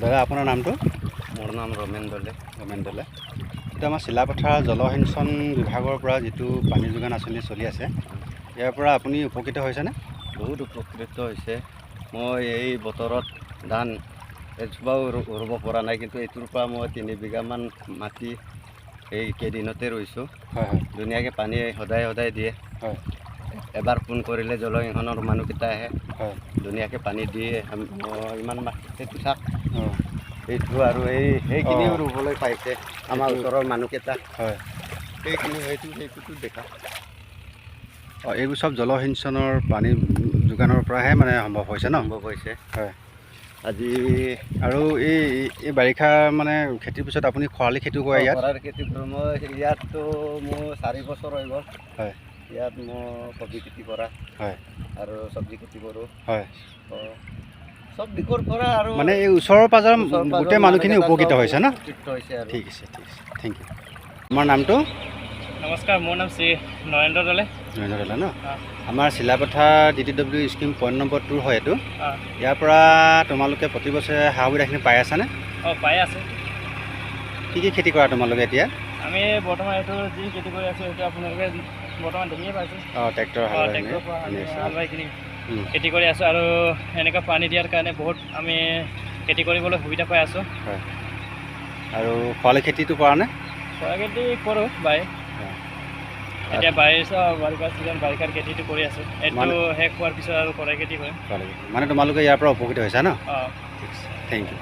দাদা আপোনাৰ নামটো? মোৰ নাম ৰমেন দলে। এইটো আমাৰ চিলাপথাৰ জলসিঞ্চন বিভাগৰ পৰা যিটো পানী যোগান আঁচনি চলি আছে, ইয়াৰ পৰা আপুনি উপকৃত হৈছেনে? বহুত উপকৃত হৈছে। মই এই বতৰত ধান এজোপাও ৰুব পৰা নাই, কিন্তু এইটোৰ পৰা মই 3 বিঘামান মাটি এই কেইদিনতে ৰুইছোঁ। হয় হয়, ধুনীয়াকৈ পানী সদায় দিয়ে। হয় এবাৰ ফোন কৰিলে জলসিঞ্চনৰ মানুহকেইটা আহে, হয়, ধুনীয়াকৈ পানী দিয়ে। ইমান সেইটো চাওক, অঁ এইটো আৰু সেইখিনিও ৰুবলৈ পাইছে আমাৰ ওচৰৰ মানুহকেইটা। হয়, সেইখিনি সেইটোতো দেখা। এইবোৰ চব জলসিঞ্চনৰ পানী যোগানৰ পৰাহে মানে সম্ভৱ হৈছে ন? সম্ভৱ হৈছে। হয়, আজি আৰু এই বাৰিষা মানে খেতিৰ পিছত আপুনি খৰালি খেতিও কৰে ইয়াত? খৰালি খেতি কৰোঁ মই ইয়াততো মোৰ 4 বছৰ হৈ গ'ল। হয়, ইয়াত মই কবি খেতি কৰা হয় আৰু চব্জি খেতি কৰোঁ। হয়, চব দিশৰ পৰা আৰু মানে এই ওচৰৰ পাজৰ গোটেই মানুহখিনি উপকৃত হৈছে ন? উপকৃত হৈছে আৰু। ঠিক আছে, থেংক ইউ। তোমাৰ নামটো? নমস্কাৰ, মোৰ নাম শ্ৰী নৰেন্দ্ৰ দলে। নৰেন্দ্ৰ দলে ন? অঁ আমাৰ Silapathar DTW scheme point number 2 হয় এইটো। অঁ ইয়াৰ পৰা তোমালোকে প্ৰতি বছৰে সা সুবিধাখিনি পাই আছানে? অঁ পাই আছোঁ। কি খেতি কৰা তোমালোকে এতিয়া? আমি বৰ্তমান এইটো যি খেতি কৰি আছোঁ, সেইটো আপোনালোকে বৰ্তমান দেখিয়ে পাইছোঁ। অঁ, ট্ৰেক্টৰ হাল বাই ট্ৰেক্টৰৰ পৰা আনি আমি আছা। হাল বাইখিনি খেতি কৰি আছোঁ, আৰু এনেকুৱা পানী দিয়াৰ কাৰণে বহুত আমি খেতি কৰিবলৈ সুবিধা পাই আছোঁ। হয়, আৰু খৰালি খেতিটো কৰা নে? খৰা খেতি কৰোঁ বাই। এতিয়া বাৰিষা ছিজন, বাৰিষাৰ খেতিটো কৰি আছোঁ। এইটো শেষ হোৱাৰ পিছত আৰু খৰালি খেতি কৰিম। মানে তোমালোকে ইয়াৰ পৰা উপকৃত হৈছা ন? অঁ, ঠিক আছে, থেংক ইউ।